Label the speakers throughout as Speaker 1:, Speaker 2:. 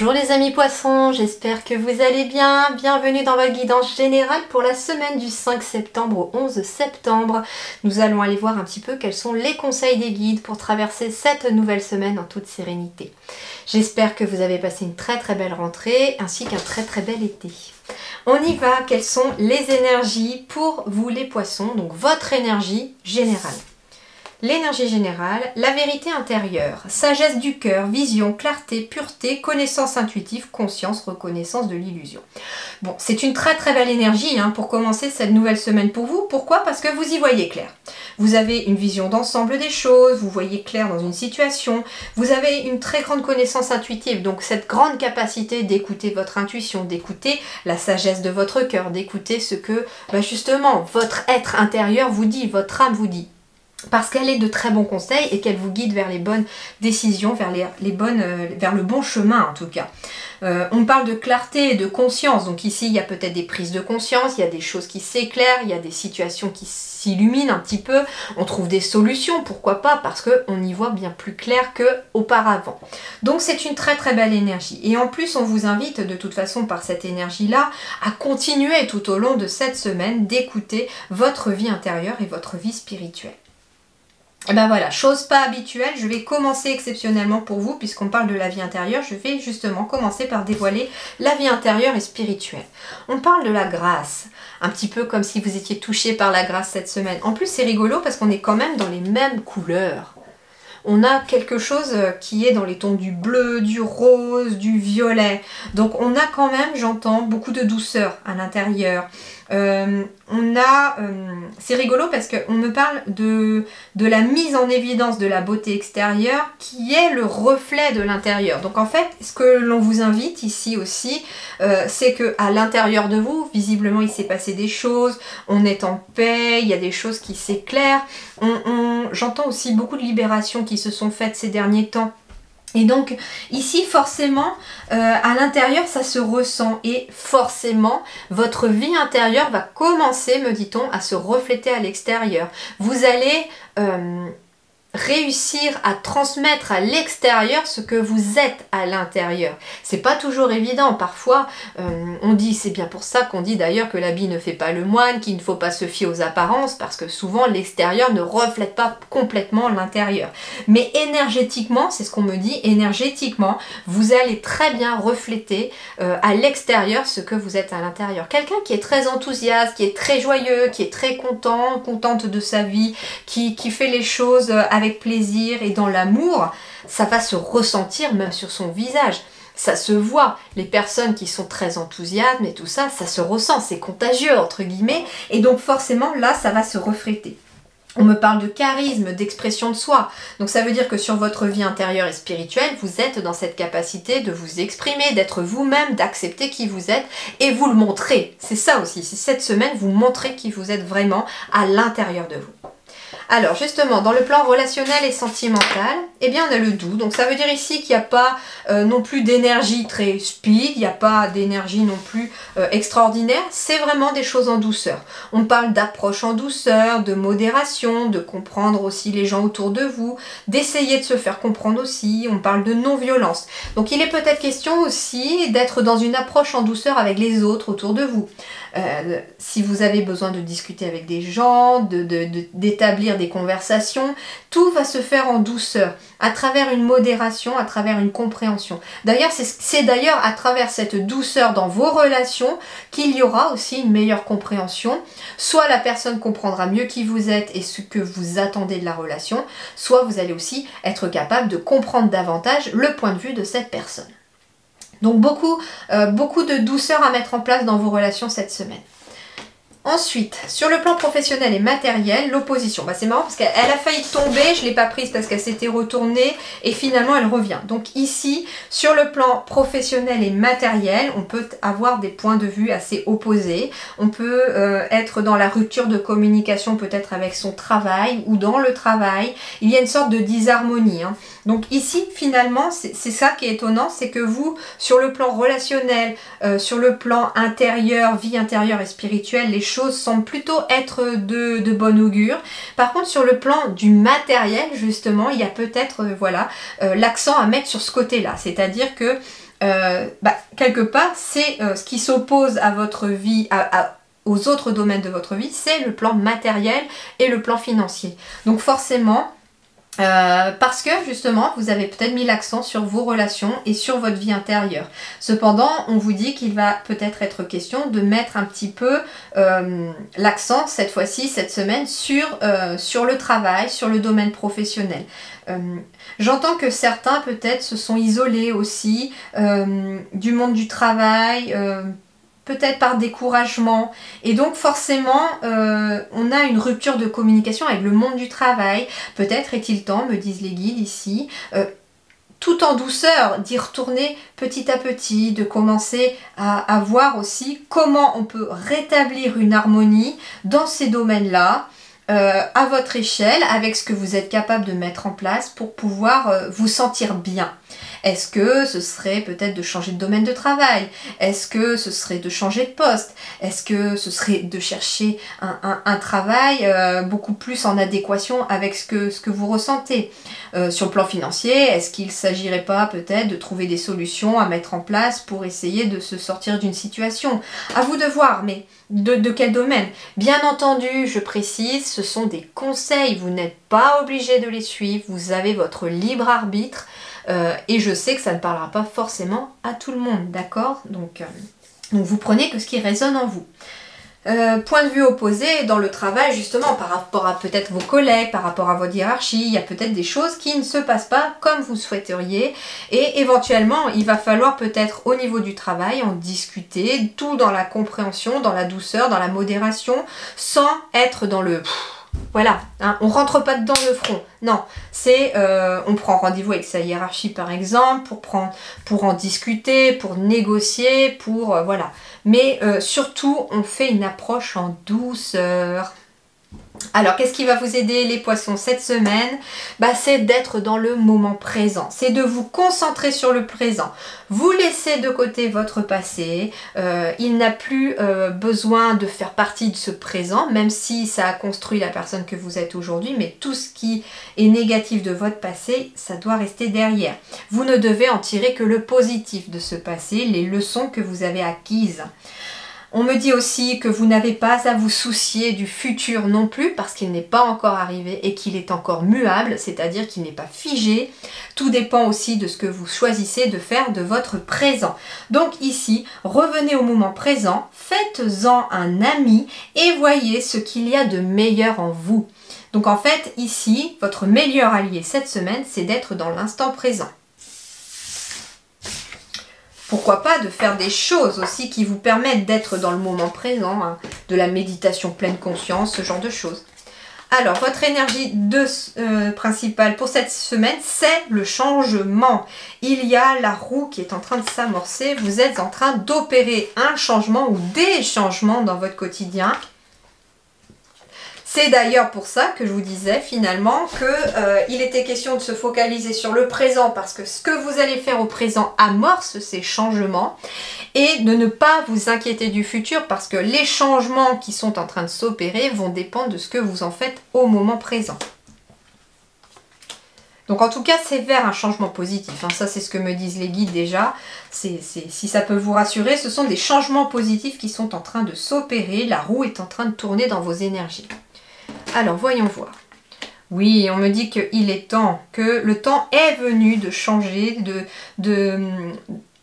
Speaker 1: Bonjour les amis poissons, j'espère que vous allez bien. Bienvenue dans votre guidance générale pour la semaine du 5 septembre au 11 septembre. Nous allons aller voir un petit peu quels sont les conseils des guides pour traverser cette nouvelle semaine en toute sérénité. J'espère que vous avez passé une très belle rentrée ainsi qu'un très bel été. On y va, quelles sont les énergies pour vous les poissons, donc votre énergie générale. L'énergie générale, la vérité intérieure, sagesse du cœur, vision, clarté, pureté, connaissance intuitive, conscience, reconnaissance de l'illusion. Bon, c'est une très belle énergie pour commencer cette nouvelle semaine pour vous. Pourquoi? Parce que vous y voyez clair. Vous avez une vision d'ensemble des choses, vous voyez clair dans une situation, vous avez une très grande connaissance intuitive, donc cette grande capacité d'écouter votre intuition, d'écouter la sagesse de votre cœur, d'écouter ce que justement votre être intérieur vous dit, votre âme vous dit. Parce qu'elle est de très bons conseils et qu'elle vous guide vers les bonnes décisions, vers le bon chemin en tout cas. On parle de clarté et de conscience, donc ici il y a peut-être des prises de conscience, il y a des choses qui s'éclairent, il y a des situations qui s'illuminent un petit peu, on trouve des solutions, pourquoi pas, parce qu'on y voit bien plus clair qu'auparavant. Donc c'est une très belle énergie. Et en plus on vous invite de toute façon par cette énergie-là à continuer tout au long de cette semaine d'écouter votre vie intérieure et votre vie spirituelle. Et ben voilà, chose pas habituelle, je vais commencer exceptionnellement pour vous, puisqu'on parle de la vie intérieure, je vais justement commencer par dévoiler la vie intérieure et spirituelle. On parle de la grâce, un petit peu comme si vous étiez touché par la grâce cette semaine. En plus c'est rigolo parce qu'on est quand même dans les mêmes couleurs. On a quelque chose qui est dans les tons du bleu, du rose, du violet. Donc on a quand même, j'entends, beaucoup de douceur à l'intérieur. C'est rigolo parce qu'on me parle de la mise en évidence de la beauté extérieure qui est le reflet de l'intérieur. Donc en fait, ce que l'on vous invite ici aussi, c'est qu'à l'intérieur de vous, visiblement il s'est passé des choses, on est en paix, il y a des choses qui s'éclairent. J'entends aussi beaucoup de libérations qui se sont faites ces derniers temps. Et donc ici forcément à l'intérieur ça se ressent et forcément votre vie intérieure va commencer, me dit-on, à se refléter à l'extérieur. Vous allez réussir à transmettre à l'extérieur ce que vous êtes à l'intérieur. C'est pas toujours évident, parfois on dit, c'est bien pour ça qu'on dit d'ailleurs que l'habit ne fait pas le moine, qu'il ne faut pas se fier aux apparences, parce que souvent l'extérieur ne reflète pas complètement l'intérieur. Mais énergétiquement, c'est ce qu'on me dit, énergétiquement, vous allez très bien refléter à l'extérieur ce que vous êtes à l'intérieur. Quelqu'un qui est très enthousiaste, qui est très joyeux, qui est très contente de sa vie, qui fait les choses avec plaisir et dans l'amour, ça va se ressentir même sur son visage. Ça se voit, les personnes qui sont très enthousiastes et tout ça, ça se ressent, c'est contagieux entre guillemets, et donc forcément là ça va se refléter. On me parle de charisme, d'expression de soi, donc ça veut dire que sur votre vie intérieure et spirituelle, vous êtes dans cette capacité de vous exprimer, d'être vous-même, d'accepter qui vous êtes et vous le montrer. C'est ça aussi, c'est cette semaine, vous montrez qui vous êtes vraiment à l'intérieur de vous. Alors justement, dans le plan relationnel et sentimental, eh bien on a le doux. Donc ça veut dire ici qu'il n'y a pas non plus d'énergie très speed, il n'y a pas d'énergie non plus extraordinaire. C'est vraiment des choses en douceur. On parle d'approche en douceur, de modération, de comprendre aussi les gens autour de vous, d'essayer de se faire comprendre aussi. On parle de non-violence. Donc il est peut-être question aussi d'être dans une approche en douceur avec les autres autour de vous. Si vous avez besoin de discuter avec des gens, d'établir des conversations, tout va se faire en douceur, à travers une modération, à travers une compréhension. D'ailleurs, c'est d'ailleurs à travers cette douceur dans vos relations qu'il y aura aussi une meilleure compréhension. Soit la personne comprendra mieux qui vous êtes et ce que vous attendez de la relation, soit vous allez aussi être capable de comprendre davantage le point de vue de cette personne. Donc beaucoup de douceur à mettre en place dans vos relations cette semaine. Ensuite, sur le plan professionnel et matériel, l'opposition. C'est marrant parce qu'elle a failli tomber, je ne l'ai pas prise parce qu'elle s'était retournée et finalement elle revient. Donc ici, sur le plan professionnel et matériel, on peut avoir des points de vue assez opposés. On peut être dans la rupture de communication peut-être avec son travail ou dans le travail. Il y a une sorte de disharmonie. Donc ici, finalement, c'est ça qui est étonnant, c'est que vous, sur le plan relationnel, sur le plan intérieur, vie intérieure et spirituelle, les choses semblent plutôt être de bon augure. Par contre, sur le plan du matériel, justement, il y a peut-être l'accent à mettre sur ce côté-là. C'est-à-dire que quelque part, c'est ce qui s'oppose à votre vie, aux autres domaines de votre vie, c'est le plan matériel et le plan financier. Donc forcément, parce que justement, vous avez peut-être mis l'accent sur vos relations et sur votre vie intérieure. Cependant, on vous dit qu'il va peut-être être question de mettre un petit peu l'accent, cette fois-ci, cette semaine, sur le travail, sur le domaine professionnel. J'entends que certains peut-être se sont isolés aussi du monde du travail, peut-être par découragement, et donc forcément on a une rupture de communication avec le monde du travail. Peut-être est-il temps, me disent les guides ici, tout en douceur, d'y retourner petit à petit, de commencer à voir aussi comment on peut rétablir une harmonie dans ces domaines-là, à votre échelle, avec ce que vous êtes capable de mettre en place pour pouvoir vous sentir bien. Est-ce que ce serait peut-être de changer de domaine de travail? Est-ce que ce serait de changer de poste? Est-ce que ce serait de chercher un travail beaucoup plus en adéquation avec ce que vous ressentez? Sur le plan financier, est-ce qu'il ne s'agirait pas peut-être de trouver des solutions à mettre en place pour essayer de se sortir d'une situation? À vous de voir, mais de quel domaine? Bien entendu, je précise, ce sont des conseils, vous n'êtes pas obligé de les suivre, vous avez votre libre arbitre. Et je sais que ça ne parlera pas forcément à tout le monde, d'accord? Donc vous prenez que ce qui résonne en vous. Point de vue opposé, dans le travail justement, par rapport à peut-être vos collègues, par rapport à votre hiérarchie, il y a peut-être des choses qui ne se passent pas comme vous souhaiteriez, et éventuellement il va falloir peut-être au niveau du travail en discuter, tout dans la compréhension, dans la douceur, dans la modération, sans être dans le... Voilà, hein, on rentre pas dedans le front. Non, c'est on prend rendez-vous avec sa hiérarchie par exemple pour en discuter, pour négocier, pour voilà. Mais surtout, on fait une approche en douceur. Alors, qu'est-ce qui va vous aider les poissons cette semaine? C'est d'être dans le moment présent. C'est de vous concentrer sur le présent. Vous laissez de côté votre passé. Il n'a plus besoin de faire partie de ce présent, même si ça a construit la personne que vous êtes aujourd'hui. Mais tout ce qui est négatif de votre passé, ça doit rester derrière. Vous ne devez en tirer que le positif de ce passé, les leçons que vous avez acquises. On me dit aussi que vous n'avez pas à vous soucier du futur non plus parce qu'il n'est pas encore arrivé et qu'il est encore muable, c'est-à-dire qu'il n'est pas figé. Tout dépend aussi de ce que vous choisissez de faire de votre présent. Donc ici, revenez au moment présent, faites-en un ami et voyez ce qu'il y a de meilleur en vous. Donc en fait, ici, votre meilleur allié cette semaine, c'est d'être dans l'instant présent. Pourquoi pas de faire des choses aussi qui vous permettent d'être dans le moment présent, hein, de la méditation pleine conscience, ce genre de choses. Alors, votre énergie principale pour cette semaine, c'est le changement. Il y a la roue qui est en train de s'amorcer. Vous êtes en train d'opérer un changement ou des changements dans votre quotidien. C'est d'ailleurs pour ça que je vous disais finalement qu'il était question de se focaliser sur le présent parce que ce que vous allez faire au présent amorce ces changements et de ne pas vous inquiéter du futur parce que les changements qui sont en train de s'opérer vont dépendre de ce que vous en faites au moment présent. Donc en tout cas, c'est vers un changement positif. Hein. Ça, c'est ce que me disent les guides déjà. Si ça peut vous rassurer, ce sont des changements positifs qui sont en train de s'opérer. La roue est en train de tourner dans vos énergies. Alors, voyons voir. Oui, on me dit qu'il est temps, que le temps est venu de changer,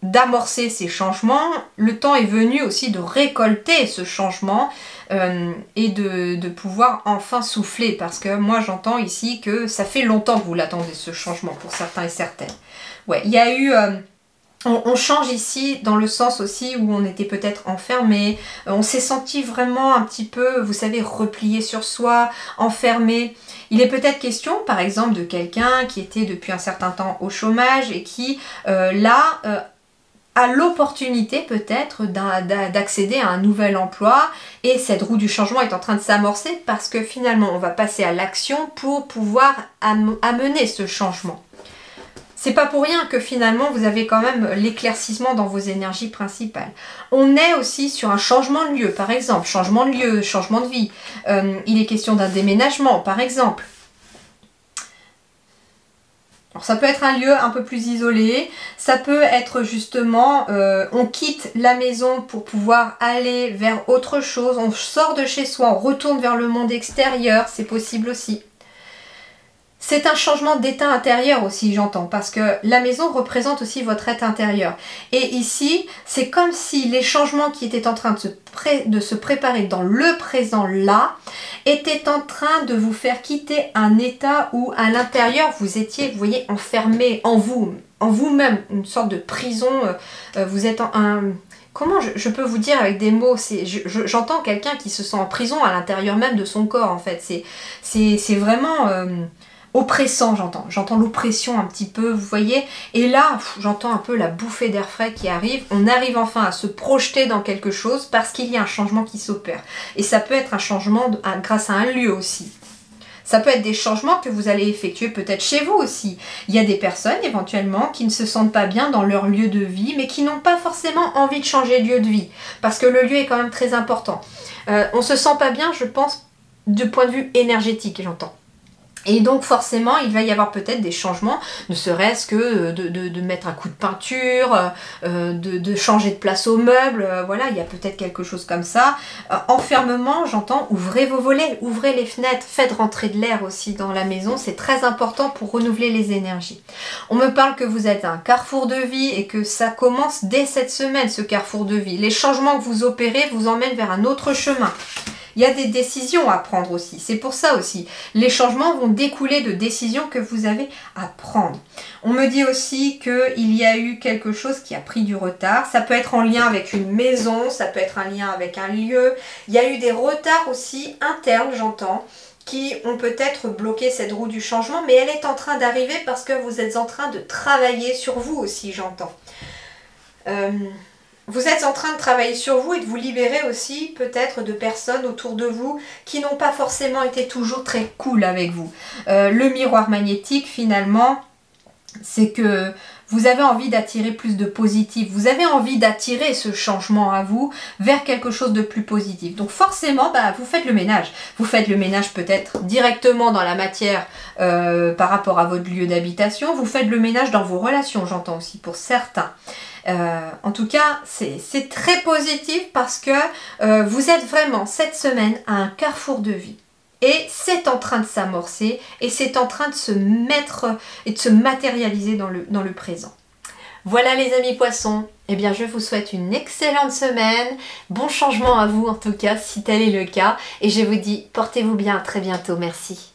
Speaker 1: d'amorcer ces changements. Le temps est venu aussi de récolter ce changement et de pouvoir enfin souffler. Parce que moi, j'entends ici que ça fait longtemps que vous l'attendez, ce changement, pour certains et certaines. Ouais, il y a eu... On change ici dans le sens aussi où on était peut-être enfermé, on s'est senti vraiment un petit peu, vous savez, replié sur soi, enfermé. Il est peut-être question, par exemple, de quelqu'un qui était depuis un certain temps au chômage et qui, là, a l'opportunité peut-être d'accéder à un nouvel emploi et cette roue du changement est en train de s'amorcer parce que finalement, on va passer à l'action pour pouvoir amener ce changement. C'est pas pour rien que finalement vous avez quand même l'éclaircissement dans vos énergies principales. On est aussi sur un changement de lieu, par exemple, changement de lieu, changement de vie. Il est question d'un déménagement, par exemple. Alors ça peut être un lieu un peu plus isolé, ça peut être justement, on quitte la maison pour pouvoir aller vers autre chose, on sort de chez soi, on retourne vers le monde extérieur, c'est possible aussi. C'est un changement d'état intérieur aussi, j'entends, parce que la maison représente aussi votre être intérieur. Et ici, c'est comme si les changements qui étaient en train de se préparer dans le présent là, étaient en train de vous faire quitter un état où à l'intérieur, vous étiez, vous voyez, enfermé en vous-même, une sorte de prison, vous êtes Comment je peux vous dire avec des mots, j'entends quelqu'un qui se sent en prison à l'intérieur même de son corps, en fait. C'est vraiment oppressant, j'entends l'oppression un petit peu, vous voyez, et là j'entends un peu la bouffée d'air frais qui arrive, on arrive enfin à se projeter dans quelque chose parce qu'il y a un changement qui s'opère, et ça peut être un changement grâce à un lieu aussi. Ça peut être des changements que vous allez effectuer peut-être chez vous aussi. Il y a des personnes éventuellement qui ne se sentent pas bien dans leur lieu de vie, mais qui n'ont pas forcément envie de changer de lieu de vie, parce que le lieu est quand même très important. On se sent pas bien, je pense, du point de vue énergétique, j'entends. Et donc forcément, il va y avoir peut-être des changements, ne serait-ce que de mettre un coup de peinture, de changer de place aux meubles, voilà, il y a peut-être quelque chose comme ça. Enfermement, j'entends, ouvrez vos volets, ouvrez les fenêtres, faites rentrer de l'air aussi dans la maison, c'est très important pour renouveler les énergies. On me parle que vous êtes à un carrefour de vie et que ça commence dès cette semaine, ce carrefour de vie. Les changements que vous opérez vous emmènent vers un autre chemin. Il y a des décisions à prendre aussi, c'est pour ça aussi. Les changements vont découler de décisions que vous avez à prendre. On me dit aussi qu'il y a eu quelque chose qui a pris du retard. Ça peut être en lien avec une maison, ça peut être un lien avec un lieu. Il y a eu des retards aussi internes, j'entends, qui ont peut-être bloqué cette roue du changement, mais elle est en train d'arriver parce que vous êtes en train de travailler sur vous aussi, j'entends. Vous êtes en train de travailler sur vous et de vous libérer aussi peut-être de personnes autour de vous qui n'ont pas forcément été toujours très cool avec vous. Le miroir magnétique finalement, c'est que vous avez envie d'attirer plus de positif. Vous avez envie d'attirer ce changement à vous vers quelque chose de plus positif. Donc forcément, vous faites le ménage. Vous faites le ménage peut-être directement dans la matière par rapport à votre lieu d'habitation. Vous faites le ménage dans vos relations, j'entends aussi pour certains. En tout cas, c'est très positif parce que vous êtes vraiment cette semaine à un carrefour de vie. Et c'est en train de s'amorcer et c'est en train de se mettre et de se matérialiser dans le présent. Voilà les amis poissons, eh bien je vous souhaite une excellente semaine, bon changement à vous en tout cas si tel est le cas et je vous dis portez-vous bien à très bientôt, merci.